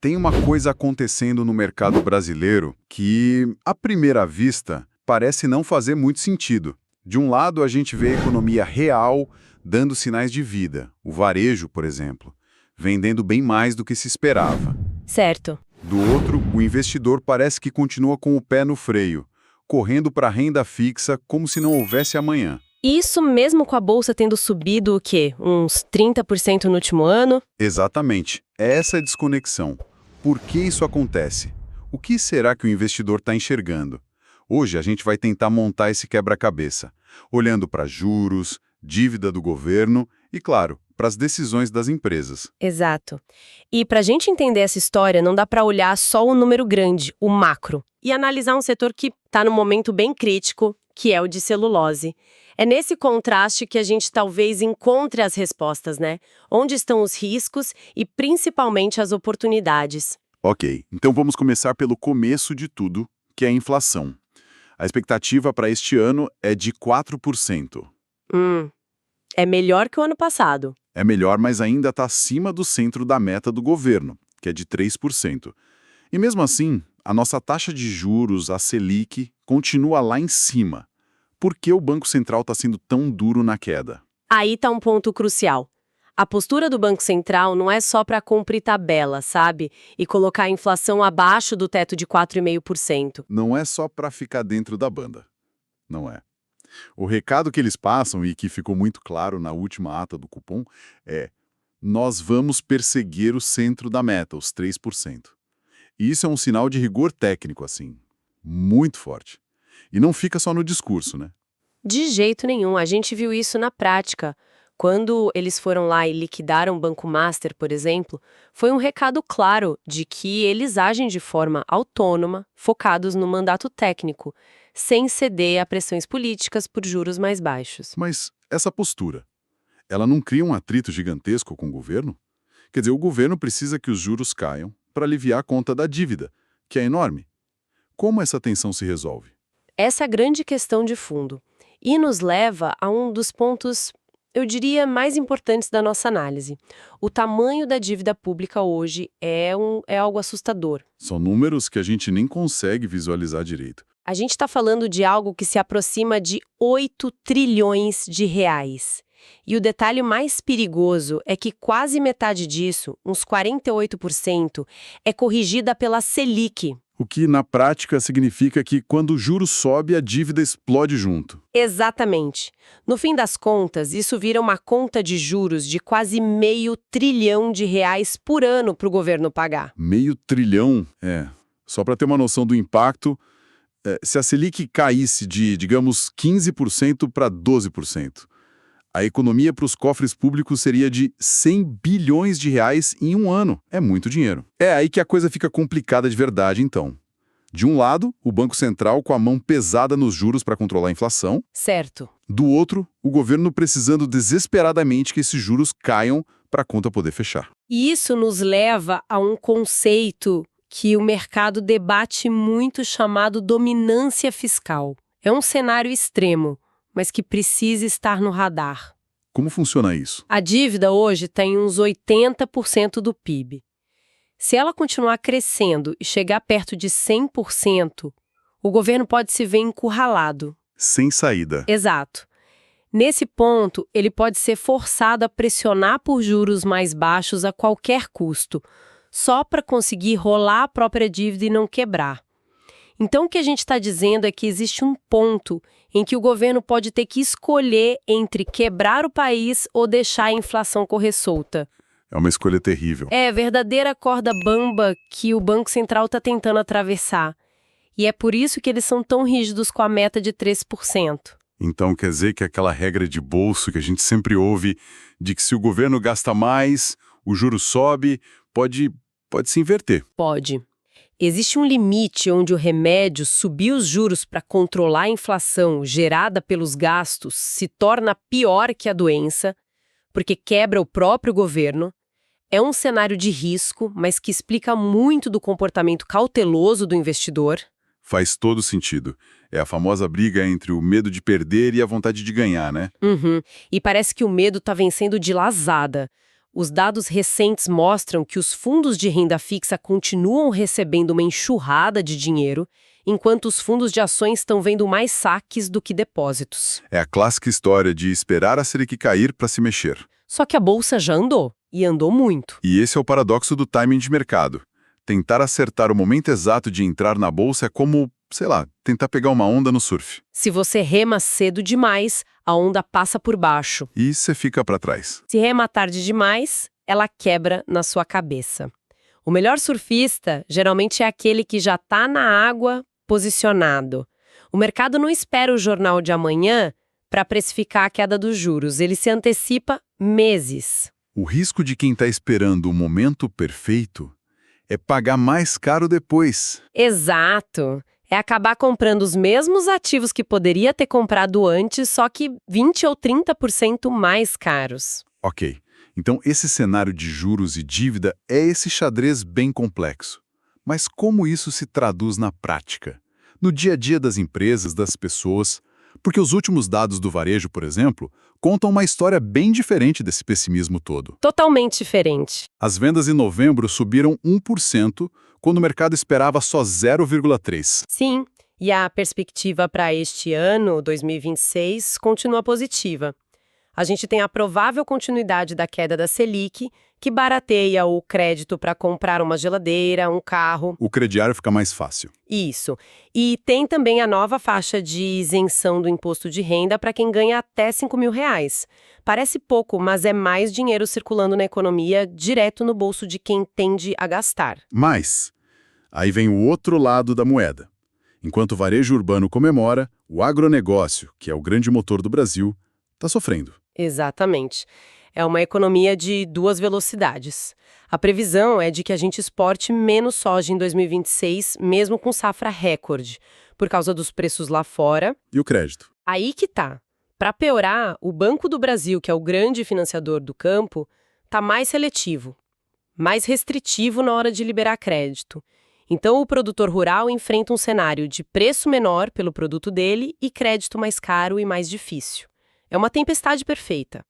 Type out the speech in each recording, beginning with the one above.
Tem uma coisa acontecendo no mercado brasileiro que, à primeira vista, parece não fazer muito sentido. De um lado, a gente vê a economia real dando sinais de vida, o varejo, por exemplo, vendendo bem mais do que se esperava. Certo. Do outro, o investidor parece que continua com o pé no freio, correndo para a renda fixa como se não houvesse amanhã. Isso mesmo com a bolsa tendo subido o quê? Uns 30% no último ano? Exatamente. Essa é a desconexão. Por que isso acontece? O que será que o investidor está enxergando? Hoje a gente vai tentar montar esse quebra-cabeça, olhando para juros, dívida do governo e, claro, para as decisões das empresas. Exato. E para a gente entender essa história, não dá para olhar só o número grande, o macro, e analisar um setor que está num momento bem crítico, que é o de celulose. É nesse contraste que a gente talvez encontre as respostas, né? Onde estão os riscos e principalmente as oportunidades. Ok, então vamos começar pelo começo de tudo, que é a inflação. A expectativa para este ano é de 4%. É melhor que o ano passado. É melhor, mas ainda está acima do centro da meta do governo, que é de 3%. E mesmo assim, a nossa taxa de juros, a Selic, continua lá em cima. Por que o Banco Central está sendo tão duro na queda? Aí está um ponto crucial. A postura do Banco Central não é só para cumprir tabela, sabe? E colocar a inflação abaixo do teto de 4,5%. Não é só para ficar dentro da banda. Não é. O recado que eles passam, e que ficou muito claro na última ata do cupom, é: nós vamos perseguir o centro da meta, os 3%. E isso é um sinal de rigor técnico, assim, muito forte. E não fica só no discurso, né? De jeito nenhum, a gente viu isso na prática. Quando eles foram lá e liquidaram o Banco Master, por exemplo, foi um recado claro de que eles agem de forma autônoma, focados no mandato técnico, sem ceder a pressões políticas por juros mais baixos. Mas essa postura, ela não cria um atrito gigantesco com o governo? Quer dizer, o governo precisa que os juros caiam para aliviar a conta da dívida, que é enorme. Como essa tensão se resolve? Essa é a grande questão de fundo. E nos leva a um dos pontos, eu diria, mais importantes da nossa análise. O tamanho da dívida pública hoje é algo assustador. São números que a gente nem consegue visualizar direito. A gente está falando de algo que se aproxima de 8 trilhões de reais. E o detalhe mais perigoso é que quase metade disso, uns 48%, é corrigida pela Selic. O que, na prática, significa que quando o juro sobe, a dívida explode junto. Exatamente. No fim das contas, isso vira uma conta de juros de quase R$500 bilhão por ano para o governo pagar. R$500 bilhão? Só para ter uma noção do impacto, se a Selic caísse de, digamos, 15% para 12%, a economia para os cofres públicos seria de 100 bilhões de reais em um ano. É muito dinheiro. É aí que a coisa fica complicada de verdade, então. De um lado, o Banco Central com a mão pesada nos juros para controlar a inflação. Certo. Do outro, o governo precisando desesperadamente que esses juros caiam para a conta poder fechar. E isso nos leva a um conceito que o mercado debate muito chamado dominância fiscal. É um cenário extremo, mas que precisa estar no radar. Como funciona isso? A dívida hoje tem uns 80% do PIB. Se ela continuar crescendo e chegar perto de 100%, o governo pode se ver encurralado. Sem saída. Exato. Nesse ponto, ele pode ser forçado a pressionar por juros mais baixos a qualquer custo, só para conseguir rolar a própria dívida e não quebrar. Então, o que a gente está dizendo é que existe um ponto em que o governo pode ter que escolher entre quebrar o país ou deixar a inflação correr solta. É uma escolha terrível. É a verdadeira corda bamba que o Banco Central está tentando atravessar. E é por isso que eles são tão rígidos com a meta de 3%. Então quer dizer que aquela regra de bolso que a gente sempre ouve, de que se o governo gasta mais, o juro sobe, pode se inverter. Pode. Existe um limite onde o remédio subir os juros para controlar a inflação gerada pelos gastos se torna pior que a doença, porque quebra o próprio governo. É um cenário de risco, mas que explica muito do comportamento cauteloso do investidor. Faz todo sentido. É a famosa briga entre o medo de perder e a vontade de ganhar, né? E parece que o medo está vencendo de lasada. Os dados recentes mostram que os fundos de renda fixa continuam recebendo uma enxurrada de dinheiro, enquanto os fundos de ações estão vendo mais saques do que depósitos. É a clássica história de esperar a Selic cair para se mexer. Só que a bolsa já andou, e andou muito. E esse é o paradoxo do timing de mercado. Tentar acertar o momento exato de entrar na bolsa é como, sei lá, tentar pegar uma onda no surf. Se você rema cedo demais, a onda passa por baixo. E você fica para trás. Se rema tarde demais, ela quebra na sua cabeça. O melhor surfista geralmente é aquele que já está na água posicionado. O mercado não espera o jornal de amanhã para precificar a queda dos juros, ele se antecipa meses. O risco de quem está esperando o momento perfeito é pagar mais caro depois. Exato. É acabar comprando os mesmos ativos que poderia ter comprado antes, só que 20 ou 30% mais caros. Ok, então esse cenário de juros e dívida é esse xadrez bem complexo. Mas como isso se traduz na prática? No dia a dia das empresas, das pessoas? Porque os últimos dados do varejo, por exemplo, contam uma história bem diferente desse pessimismo todo. Totalmente diferente. As vendas em novembro subiram 1%, quando o mercado esperava só 0,3%. Sim, e a perspectiva para este ano, 2026, continua positiva. A gente tem a provável continuidade da queda da Selic, que barateia o crédito para comprar uma geladeira, um carro. O crediário fica mais fácil. Isso. E tem também a nova faixa de isenção do imposto de renda para quem ganha até R$ 5.000. Parece pouco, mas é mais dinheiro circulando na economia, direto no bolso de quem tende a gastar. Mas, aí vem o outro lado da moeda. Enquanto o varejo urbano comemora, o agronegócio, que é o grande motor do Brasil, está sofrendo. Exatamente. É uma economia de duas velocidades. A previsão é de que a gente exporte menos soja em 2026, mesmo com safra recorde, por causa dos preços lá fora. E o crédito? Aí que tá. Para piorar, o Banco do Brasil, que é o grande financiador do campo, tá mais seletivo, mais restritivo na hora de liberar crédito. Então, o produtor rural enfrenta um cenário de preço menor pelo produto dele e crédito mais caro e mais difícil. É uma tempestade perfeita.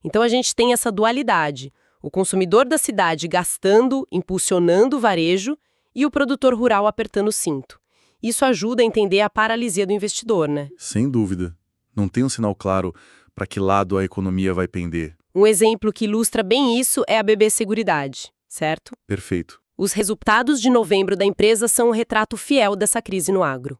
Então a gente tem essa dualidade, o consumidor da cidade gastando, impulsionando o varejo e o produtor rural apertando o cinto. Isso ajuda a entender a paralisia do investidor, né? Sem dúvida. Não tem um sinal claro para que lado a economia vai pender. Um exemplo que ilustra bem isso é a BB Seguridade, certo? Perfeito. Os resultados de novembro da empresa são um retrato fiel dessa crise no agro.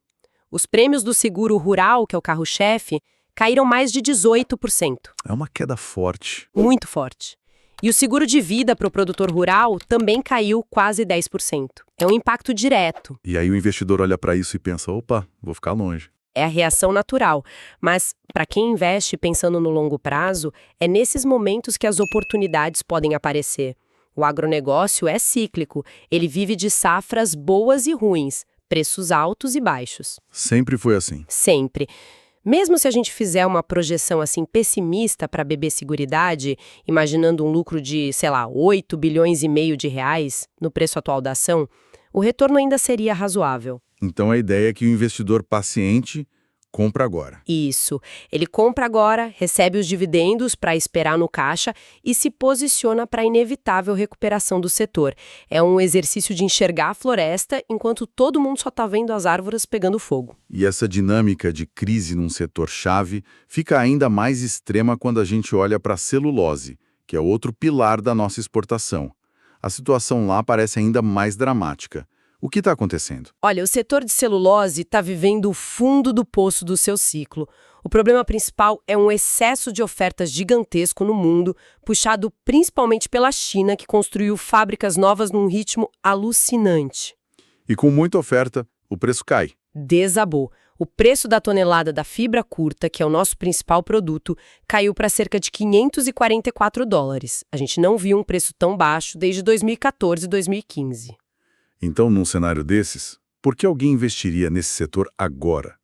Os prêmios do seguro rural, que é o carro-chefe, caíram mais de 18%. É uma queda forte. Muito forte. E o seguro de vida para o produtor rural também caiu quase 10%. É um impacto direto. E aí o investidor olha para isso e pensa, opa, vou ficar longe. É a reação natural. Mas, para quem investe pensando no longo prazo, é nesses momentos que as oportunidades podem aparecer. O agronegócio é cíclico. Ele vive de safras boas e ruins, preços altos e baixos. Sempre foi assim. Sempre. Mesmo se a gente fizer uma projeção assim pessimista para a BB Seguridade, imaginando um lucro de, sei lá, 8 bilhões e meio de reais no preço atual da ação, o retorno ainda seria razoável. Então a ideia é que o investidor paciente compra agora. Isso. Ele compra agora, recebe os dividendos para esperar no caixa e se posiciona para a inevitável recuperação do setor. É um exercício de enxergar a floresta enquanto todo mundo só está vendo as árvores pegando fogo. E essa dinâmica de crise num setor-chave fica ainda mais extrema quando a gente olha para a celulose, que é outro pilar da nossa exportação. A situação lá parece ainda mais dramática. O que está acontecendo? Olha, o setor de celulose está vivendo o fundo do poço do seu ciclo. O problema principal é um excesso de ofertas gigantesco no mundo, puxado principalmente pela China, que construiu fábricas novas num ritmo alucinante. E com muita oferta, o preço cai. Desabou. O preço da tonelada da fibra curta, que é o nosso principal produto, caiu para cerca de $544. A gente não viu um preço tão baixo desde 2014 e 2015. Então, num cenário desses, por que alguém investiria nesse setor agora?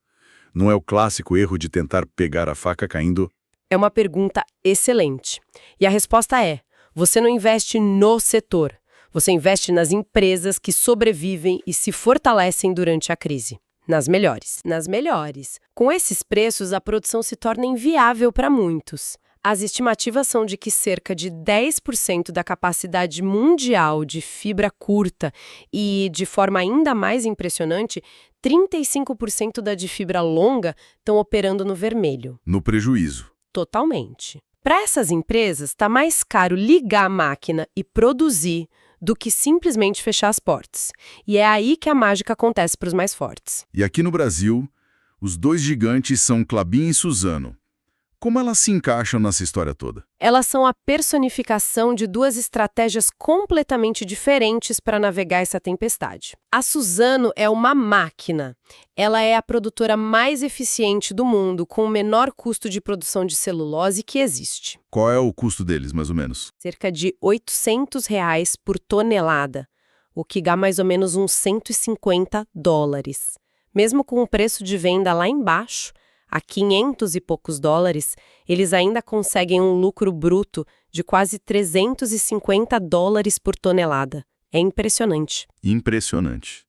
Não é o clássico erro de tentar pegar a faca caindo? É uma pergunta excelente. E a resposta é: você não investe no setor. Você investe nas empresas que sobrevivem e se fortalecem durante a crise. Nas melhores. Nas melhores. Com esses preços, a produção se torna inviável para muitos. As estimativas são de que cerca de 10% da capacidade mundial de fibra curta e, de forma ainda mais impressionante, 35% da de fibra longa estão operando no vermelho. No prejuízo. Totalmente. Para essas empresas, está mais caro ligar a máquina e produzir do que simplesmente fechar as portas. E é aí que a mágica acontece para os mais fortes. E aqui no Brasil, os dois gigantes são Klabin e Suzano. Como elas se encaixam nessa história toda? Elas são a personificação de duas estratégias completamente diferentes para navegar essa tempestade. A Suzano é uma máquina. Ela é a produtora mais eficiente do mundo, com o menor custo de produção de celulose que existe. Qual é o custo deles, mais ou menos? Cerca de R$ 800 por tonelada, o que dá mais ou menos uns $150. Mesmo com o preço de venda lá embaixo, a 500 e poucos dólares, eles ainda conseguem um lucro bruto de quase $350 por tonelada. É impressionante. Impressionante.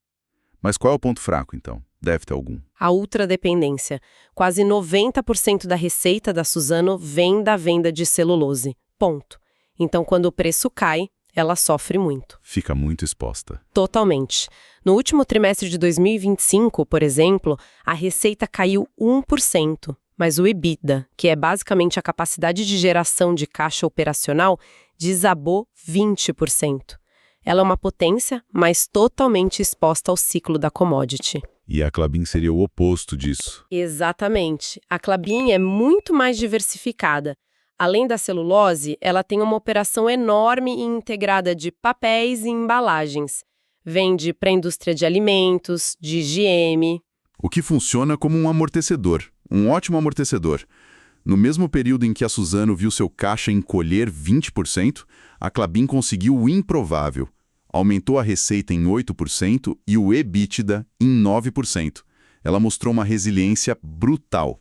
Mas qual é o ponto fraco, então? Deve ter algum. A ultradependência. Quase 90% da receita da Suzano vem da venda de celulose. Ponto. Então, quando o preço cai, ela sofre muito. Fica muito exposta. Totalmente. No último trimestre de 2025, por exemplo, a receita caiu 1%, mas o EBITDA, que é basicamente a capacidade de geração de caixa operacional, desabou 20%. Ela é uma potência, mas totalmente exposta ao ciclo da commodity. E a Klabin seria o oposto disso. Exatamente. A Klabin é muito mais diversificada. Além da celulose, ela tem uma operação enorme e integrada de papéis e embalagens. Vende para a indústria de alimentos, de higiene. O que funciona como um amortecedor, um ótimo amortecedor. No mesmo período em que a Suzano viu seu caixa encolher 20%, a Klabin conseguiu o improvável. Aumentou a receita em 8% e o EBITDA em 9%. Ela mostrou uma resiliência brutal.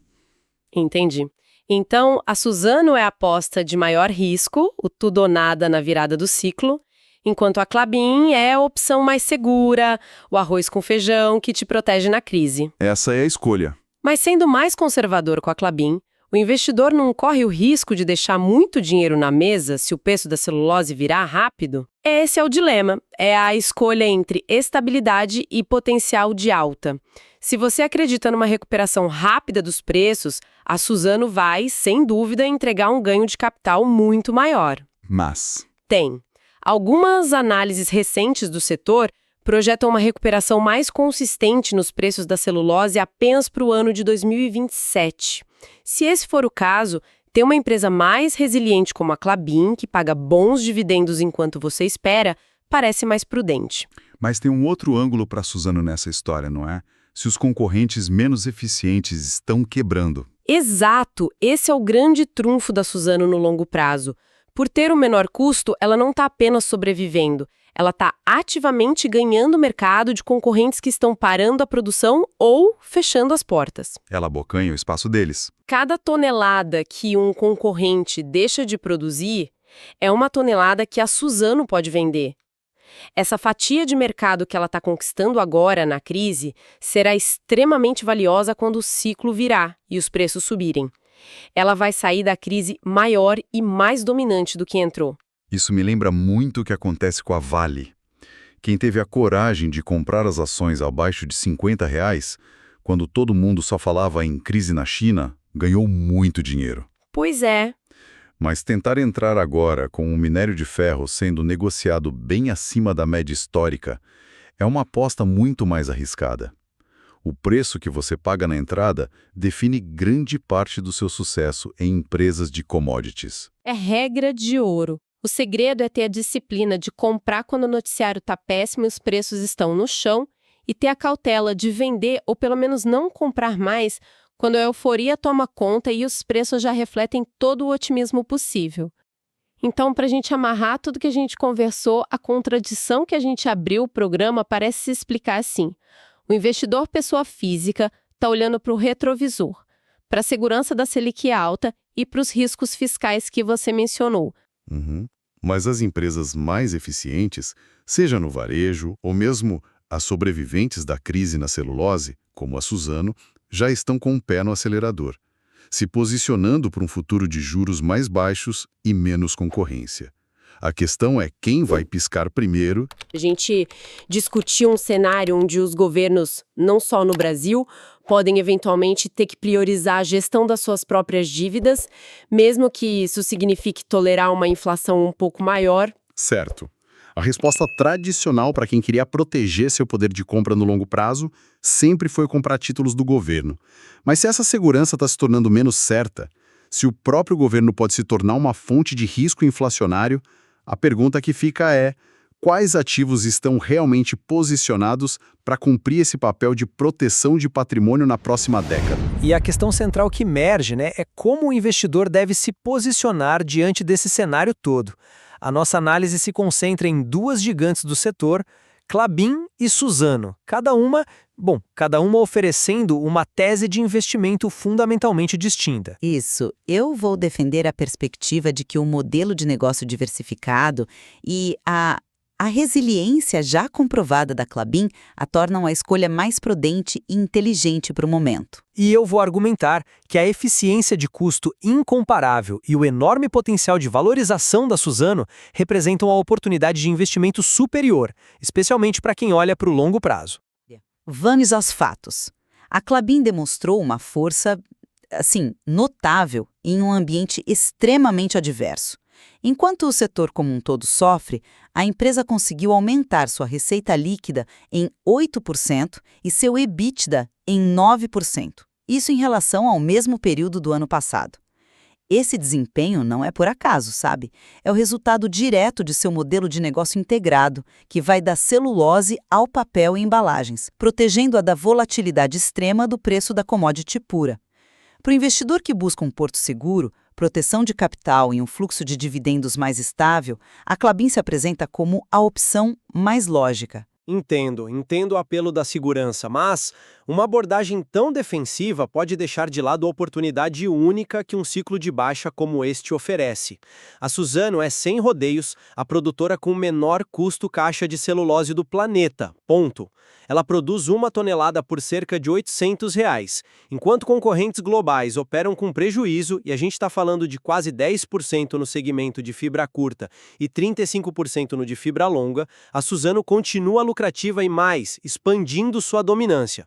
Entendi. Então, a Suzano é a aposta de maior risco, o tudo ou nada na virada do ciclo, enquanto a Klabin é a opção mais segura, o arroz com feijão que te protege na crise. Essa é a escolha. Mas sendo mais conservador com a Klabin, o investidor não corre o risco de deixar muito dinheiro na mesa se o preço da celulose virar rápido? Esse é o dilema, é a escolha entre estabilidade e potencial de alta. Se você acredita numa recuperação rápida dos preços, a Suzano vai, sem dúvida, entregar um ganho de capital muito maior. Mas Tem. Algumas análises recentes do setor projetam uma recuperação mais consistente nos preços da celulose apenas para o ano de 2027. Se esse for o caso, ter uma empresa mais resiliente como a Klabin, que paga bons dividendos enquanto você espera, parece mais prudente. Mas tem um outro ângulo para a Suzano nessa história, não é? Se os concorrentes menos eficientes estão quebrando. Exato! Esse é o grande trunfo da Suzano no longo prazo. Por ter o menor custo, ela não está apenas sobrevivendo. Ela está ativamente ganhando mercado de concorrentes que estão parando a produção ou fechando as portas. Ela abocanha o espaço deles. Cada tonelada que um concorrente deixa de produzir é uma tonelada que a Suzano pode vender. Essa fatia de mercado que ela está conquistando agora na crise será extremamente valiosa quando o ciclo virar e os preços subirem. Ela vai sair da crise maior e mais dominante do que entrou. Isso me lembra muito o que acontece com a Vale. Quem teve a coragem de comprar as ações abaixo de R$50, quando todo mundo só falava em crise na China, ganhou muito dinheiro. Pois é. Mas tentar entrar agora com o minério de ferro sendo negociado bem acima da média histórica é uma aposta muito mais arriscada. O preço que você paga na entrada define grande parte do seu sucesso em empresas de commodities. É regra de ouro. O segredo é ter a disciplina de comprar quando o noticiário está péssimo e os preços estão no chão e ter a cautela de vender ou pelo menos não comprar mais quando a euforia toma conta e os preços já refletem todo o otimismo possível. Então, para a gente amarrar tudo que a gente conversou, a contradição que a gente abriu o programa parece se explicar assim. O investidor pessoa física está olhando para o retrovisor, para a segurança da Selic alta e para os riscos fiscais que você mencionou. Mas as empresas mais eficientes, seja no varejo ou mesmo as sobreviventes da crise na celulose, como a Suzano, já estão com o pé no acelerador. se posicionando para um futuro de juros mais baixos e menos concorrência. A questão é quem vai piscar primeiro. A gente discutiu um cenário onde os governos, não só no Brasil, podem eventualmente ter que priorizar a gestão das suas próprias dívidas, mesmo que isso signifique tolerar uma inflação um pouco maior. Certo. A resposta tradicional para quem queria proteger seu poder de compra no longo prazo sempre foi comprar títulos do governo. Mas se essa segurança está se tornando menos certa, se o próprio governo pode se tornar uma fonte de risco inflacionário, a pergunta que fica é: quais ativos estão realmente posicionados para cumprir esse papel de proteção de patrimônio na próxima década? E a questão central que emerge, é como o investidor deve se posicionar diante desse cenário todo. A nossa análise se concentra em duas gigantes do setor, Klabin e Suzano, cada uma oferecendo uma tese de investimento fundamentalmente distinta. Isso. Eu vou defender a perspectiva de que o modelo de negócio diversificado e a resiliência já comprovada da Klabin a tornam a escolha mais prudente e inteligente para o momento. E eu vou argumentar que a eficiência de custo incomparável e o enorme potencial de valorização da Suzano representam a oportunidade de investimento superior, especialmente para quem olha para o longo prazo. Vamos aos fatos. A Klabin demonstrou uma força, notável em um ambiente extremamente adverso. Enquanto o setor como um todo sofre, a empresa conseguiu aumentar sua receita líquida em 8% e seu EBITDA em 9%. Isso em relação ao mesmo período do ano passado. Esse desempenho não é por acaso, sabe? É o resultado direto de seu modelo de negócio integrado, que vai da celulose ao papel e embalagens, protegendo-a da volatilidade extrema do preço da commodity pura. Para o investidor que busca um porto seguro, proteção de capital e um fluxo de dividendos mais estável, a Klabin se apresenta como a opção mais lógica. Entendo o apelo da segurança, mas uma abordagem tão defensiva pode deixar de lado a oportunidade única que um ciclo de baixa como este oferece. A Suzano é, sem rodeios, a produtora com o menor custo caixa de celulose do planeta. Ponto. Ela produz 1 tonelada por cerca de R$800, enquanto concorrentes globais operam com prejuízo, e a gente está falando de quase 10% no segmento de fibra curta e 35% no de fibra longa, a Suzano continua lucrativa e mais, expandindo sua dominância.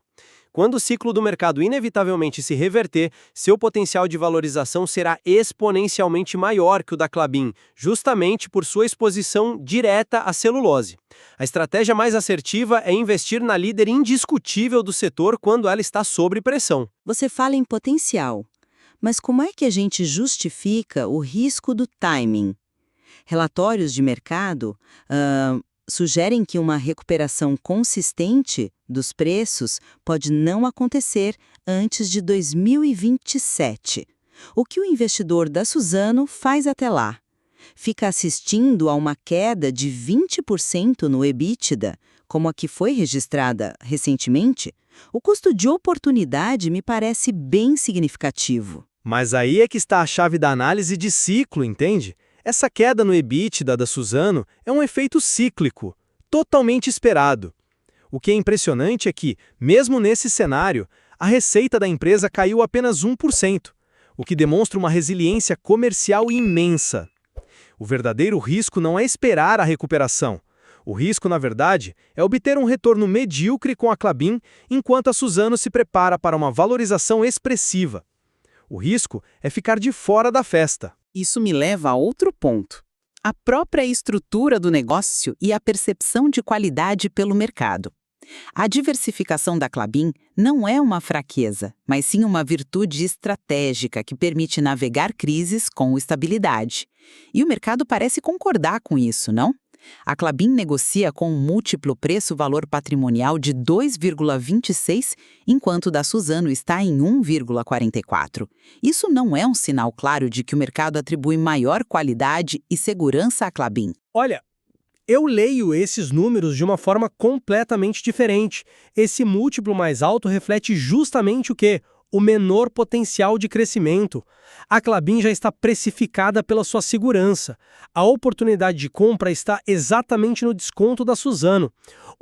Quando o ciclo do mercado inevitavelmente se reverter, seu potencial de valorização será exponencialmente maior que o da Klabin, justamente por sua exposição direta à celulose. A estratégia mais assertiva é investir na líder indiscutível do setor quando ela está sob pressão. Você fala em potencial, mas como é que a gente justifica o risco do timing? Relatórios de mercado sugerem que uma recuperação consistente dos preços pode não acontecer antes de 2027. O que o investidor da Suzano faz até lá? Fica assistindo a uma queda de 20% no EBITDA, como a que foi registrada recentemente? O custo de oportunidade me parece bem significativo. Mas aí é que está a chave da análise de ciclo, entende? Essa queda no EBITDA da Suzano é um efeito cíclico, totalmente esperado. O que é impressionante é que, mesmo nesse cenário, a receita da empresa caiu apenas 1%, o que demonstra uma resiliência comercial imensa. O verdadeiro risco não é esperar a recuperação. O risco, na verdade, é obter um retorno medíocre com a Klabin, enquanto a Suzano se prepara para uma valorização expressiva. O risco é ficar de fora da festa. Isso me leva a outro ponto. A própria estrutura do negócio e a percepção de qualidade pelo mercado. A diversificação da Klabin não é uma fraqueza, mas sim uma virtude estratégica que permite navegar crises com estabilidade. E o mercado parece concordar com isso, não? A Klabin negocia com um múltiplo preço-valor patrimonial de 2,26, enquanto o da Suzano está em 1,44. Isso não é um sinal claro de que o mercado atribui maior qualidade e segurança à Klabin? Olha, eu leio esses números de uma forma completamente diferente. Esse múltiplo mais alto reflete justamente o quê? o menor potencial de crescimento. A Klabin já está precificada pela sua segurança. A oportunidade de compra está exatamente no desconto da Suzano.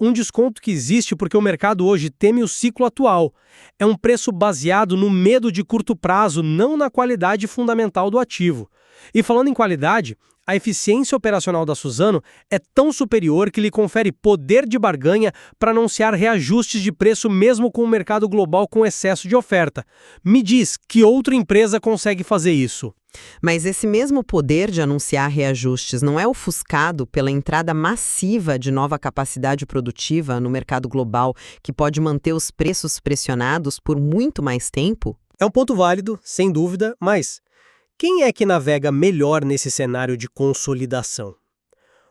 Um desconto que existe porque o mercado hoje teme o ciclo atual. É um preço baseado no medo de curto prazo, não na qualidade fundamental do ativo. E falando em qualidade, a eficiência operacional da Suzano é tão superior que lhe confere poder de barganha para anunciar reajustes de preço mesmo com o mercado global com excesso de oferta. Me diz, que outra empresa consegue fazer isso? Mas esse mesmo poder de anunciar reajustes não é ofuscado pela entrada massiva de nova capacidade produtiva no mercado global, que pode manter os preços pressionados por muito mais tempo? É um ponto válido, sem dúvida, mas quem é que navega melhor nesse cenário de consolidação?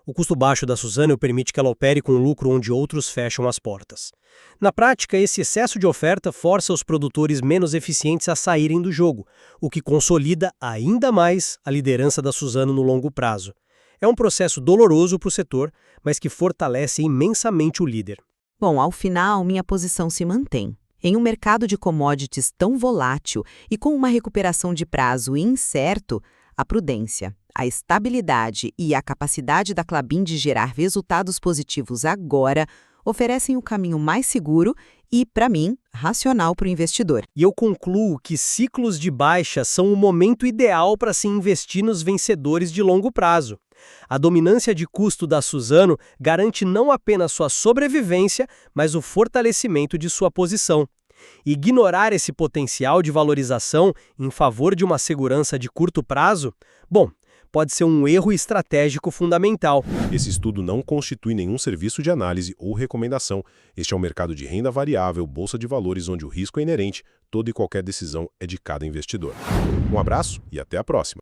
O custo baixo da Suzano permite que ela opere com lucro onde outros fecham as portas. Na prática, esse excesso de oferta força os produtores menos eficientes a saírem do jogo, o que consolida ainda mais a liderança da Suzano no longo prazo. É um processo doloroso para o setor, mas que fortalece imensamente o líder. Bom, ao final, minha posição se mantém. Em um mercado de commodities tão volátil e com uma recuperação de prazo incerto, a prudência, a estabilidade e a capacidade da Klabin de gerar resultados positivos agora oferecem o caminho mais seguro e, para mim, racional para o investidor. E eu concluo que ciclos de baixa são o momento ideal para se investir nos vencedores de longo prazo. A dominância de custo da Suzano garante não apenas sua sobrevivência, mas o fortalecimento de sua posição. Ignorar esse potencial de valorização em favor de uma segurança de curto prazo, bom, pode ser um erro estratégico fundamental. Esse estudo não constitui nenhum serviço de análise ou recomendação. Este é um mercado de renda variável, bolsa de valores, onde o risco é inerente. Toda e qualquer decisão é de cada investidor. Um abraço e até a próxima.